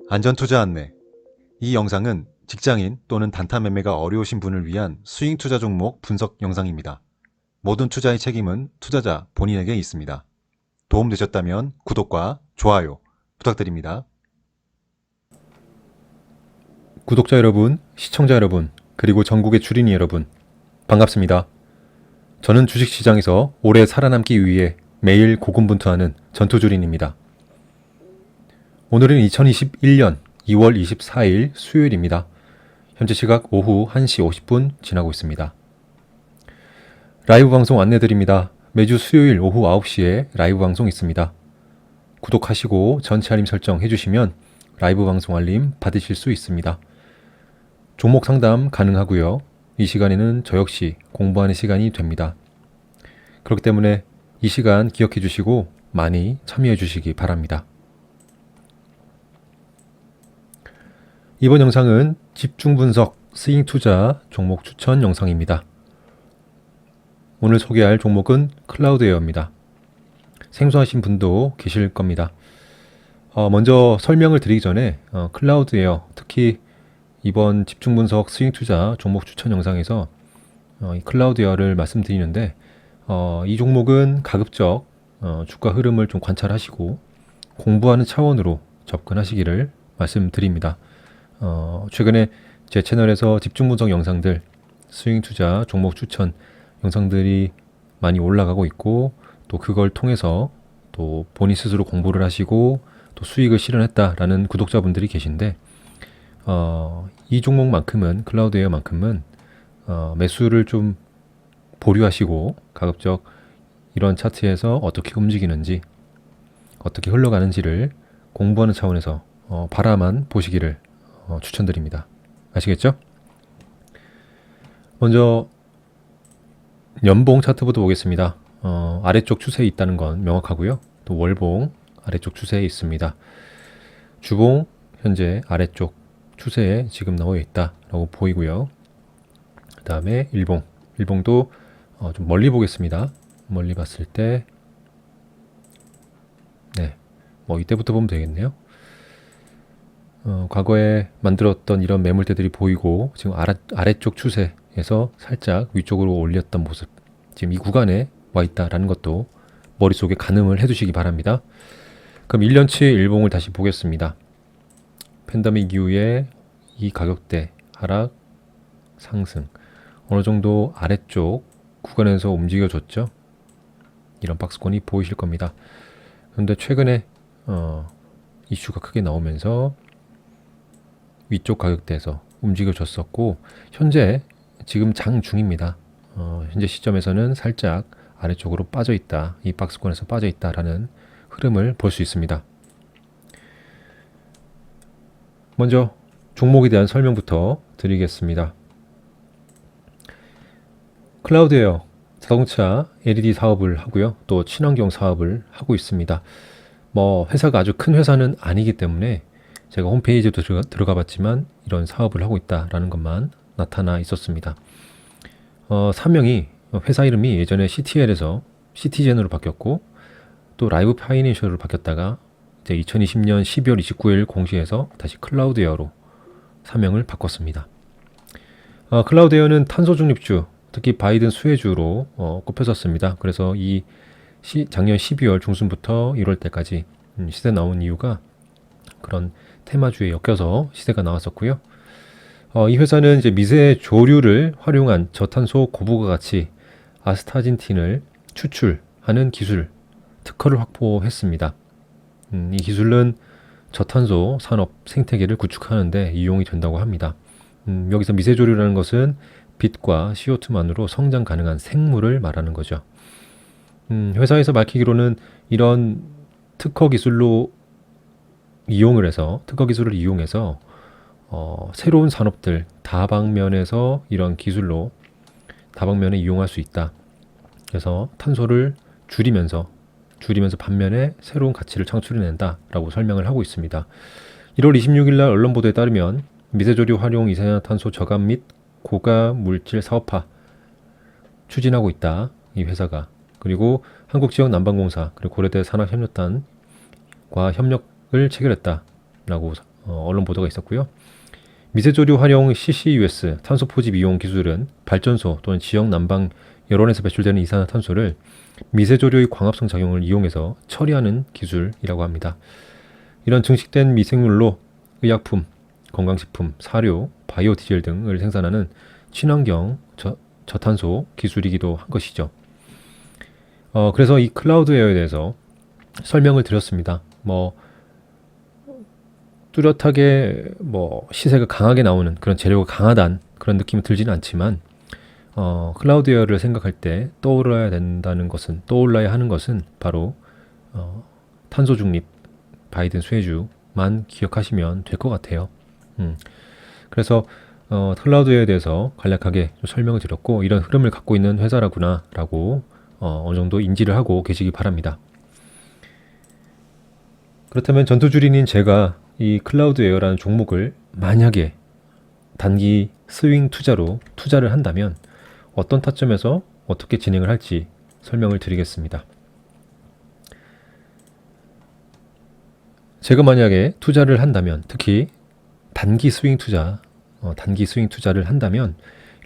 안전투자 안내. 이 영상은 직장인 또는 단타 매매가 어려우신 분을 위한 스윙 투자 종목 분석 영상입니다. 모든 투자의 책임은 투자자 본인에게 있습니다. 도움되셨다면 구독과 좋아요 부탁드립니다. 구독자 여러분, 시청자 여러분, 그리고 전국의 주린이 여러분, 반갑습니다. 저는 주식시장에서 오래 살아남기 위해 매일 고군분투하는 전투주린입니다. 오늘은 2021년 2월 24일 수요일입니다. 현재 시각 오후 1시 50분 지나고 있습니다. 라이브 방송 안내드립니다. 매주 수요일 오후 9시에 라이브 방송 있습니다. 구독하시고 전체 알림 설정 해주시면 라이브 방송 알림 받으실 수 있습니다. 종목 상담 가능하고요. 이 시간에는 저 역시 공부하는 시간이 됩니다. 그렇기 때문에 이 시간 기억해 주시고 많이 참여해 주시기 바랍니다. 이번 영상은 집중 분석, 스윙 투자 종목 추천 영상입니다. 오늘 소개할 종목은 클라우드웨어입니다. 생소하신 분도 계실 겁니다. 먼저 설명을 드리기 전에 클라우드웨어, 특히 이번 집중 분석 스윙 투자 종목 추천 영상에서 이 클라우드웨어를 말씀드리는데 이 종목은 가급적 주가 흐름을 좀 관찰하시고 공부하는 차원으로 접근하시기를 말씀드립니다. 최근에 제 채널에서 집중 분석 영상들, 스윙 투자 종목 추천 영상들이 많이 올라가고 있고 또 그걸 통해서 또 본인 스스로 공부를 하시고 또 수익을 실현했다라는 구독자분들이 계신데 이 종목만큼은 클라우드웨어만큼은 매수를 좀 보류하시고 가급적 이런 차트에서 어떻게 움직이는지 어떻게 흘러가는지를 공부하는 차원에서 바라만 보시기를 추천드립니다. 아시겠죠? 먼저 연봉 차트부터 보겠습니다. 아래쪽 추세에 있다는 건 명확하고요. 또 월봉 아래쪽 추세에 있습니다. 주봉 현재 아래쪽 추세에 지금 나와 있다라고 보이고요. 그 다음에 일봉도 좀 멀리 보겠습니다. 멀리 봤을 때 이때부터 보면 되겠네요. 과거에 만들었던 이런 매물대들이 보이고 지금 아래쪽 추세에서 살짝 위쪽으로 올렸던 모습, 지금 이 구간에 와 있다라는 것도 머릿속에 가늠을 해두시기 바랍니다. 그럼 1년치 일봉을 다시 보겠습니다. 팬데믹 이후에 이 가격대 하락, 상승 어느 정도 아래쪽 구간에서 움직여줬죠. 이런 박스권이 보이실 겁니다. 그런데 최근에 이슈가 크게 나오면서 위쪽 가격대에서 움직여줬었고 현재 지금 장 중입니다. 현재 시점에서는 살짝 아래쪽으로 빠져있다, 이 박스권에서 빠져있다라는 흐름을 볼 수 있습니다. 먼저 종목에 대한 설명부터 드리겠습니다. 클라우드웨어 자동차 LED 사업을 하고요. 또 친환경 사업을 하고 있습니다. 회사가 아주 큰 회사는 아니기 때문에 제가 홈페이지에도 들어가 봤지만 이런 사업을 하고 있다라는 것만 나타나 있었습니다. 사명이, 회사 이름이 예전에 CTL에서 시티젠으로 바뀌었고 또 라이브 파이낸셜로 바뀌었다가 이제 2020년 12월 29일 공시에서 다시 클라우드웨어로 사명을 바꿨습니다. 클라우드웨어는 탄소 중립주, 특히 바이든 수혜주로 꼽혔었습니다. 그래서 작년 12월 중순부터 1월 때까지 시세 나온 이유가 그런 테마주에 엮여서 시세가 나왔었고요. 이 회사는 이제 미세 조류를 활용한 저탄소 고부가 가치 아스타진틴을 추출하는 기술 특허를 확보했습니다. 이 기술은 저탄소 산업 생태계를 구축하는 데 이용이 된다고 합니다. 여기서 미세 조류라는 것은 빛과 CO2만으로 성장 가능한 생물을 말하는 거죠. 회사에서 밝히기로는 이런 특허 기술을 이용해서 새로운 산업들 다방면에서 이런 기술로 다방면에 이용할 수 있다. 그래서 탄소를 줄이면서 반면에 새로운 가치를 창출해낸다라고 설명을 하고 있습니다. 1월 26일 날 언론 보도에 따르면 미세조류 활용 이산화탄소 저감 및 고가 물질 사업화 추진하고 있다. 이 회사가. 그리고 한국지역난방공사 그리고 고려대 산학협력단과 협력을 체결했다라고 언론 보도가 있었고요. 미세조류 활용 CCUS 탄소 포집 이용 기술은 발전소 또는 지역 난방 여론에서 배출되는 이산화탄소를 미세조류의 광합성 작용을 이용해서 처리하는 기술이라고 합니다. 이런 증식된 미생물로 의약품, 건강식품, 사료, 바이오 디젤 등을 생산하는 친환경 저탄소 기술이기도 한 것이죠. 그래서 이 클라우드 에어에 대해서 설명을 드렸습니다. 뚜렷하게 시세가 강하게 나오는 그런 재료가 강하단 그런 느낌이 들지는 않지만 클라우드 에어를 생각할 때 떠올라야 하는 것은 바로 탄소 중립, 바이든 수혜주만 기억하시면 될 것 같아요. 그래서 클라우드 에어에 대해서 간략하게 좀 설명을 드렸고 이런 흐름을 갖고 있는 회사라구나 라고 어느 정도 인지를 하고 계시기 바랍니다. 그렇다면 전투주린인 제가 이 클라우드 에어라는 종목을 만약에 단기 스윙 투자로 투자를 한다면 어떤 타점에서 어떻게 진행을 할지 설명을 드리겠습니다. 제가 만약에 투자를 한다면 특히 단기 스윙 투자를 한다면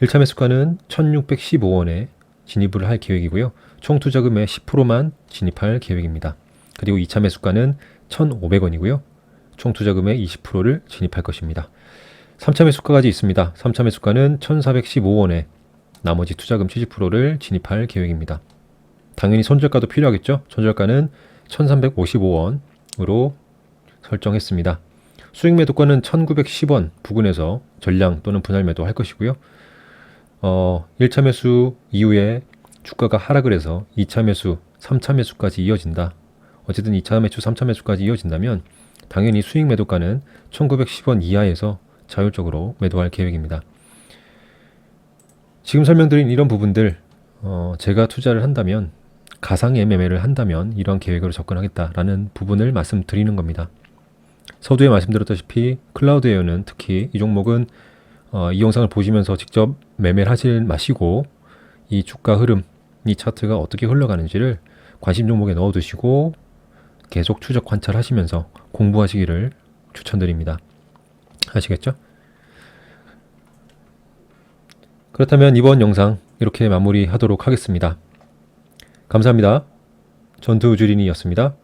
1차 매수가는 1615원에 진입을 할 계획이고요. 총 투자금의 10%만 진입할 계획입니다. 그리고 2차 매수가는 1,500원이고요. 총 투자금의 20%를 진입할 것입니다. 3차 매수가까지 있습니다. 3차 매수가는 1,415원에 나머지 투자금 70%를 진입할 계획입니다. 당연히 손절가도 필요하겠죠. 손절가는 1,355원으로 설정했습니다. 수익 매도가는 1,910원 부근에서 전량 또는 분할 매도할 것이고요. 1차 매수 이후에 주가가 하락을 해서 2차 매수, 3차 매수까지 이어진다. 어쨌든 2차 매수, 3차 매수까지 이어진다면 당연히 수익 매도가는 1,910원 이하에서 자율적으로 매도할 계획입니다. 지금 설명드린 이런 부분들 제가 투자를 한다면 가상의 매매를 한다면 이런 계획으로 접근하겠다라는 부분을 말씀드리는 겁니다. 서두에 말씀드렸다시피 클라우드 에어는 특히 이 종목은 이 영상을 보시면서 직접 매매를 하지 마시고 이 주가 흐름, 이 차트가 어떻게 흘러가는지를 관심 종목에 넣어두시고 계속 추적 관찰하시면서 공부하시기를 추천드립니다. 아시겠죠? 그렇다면 이번 영상 이렇게 마무리하도록 하겠습니다. 감사합니다. 전투주린이었습니다.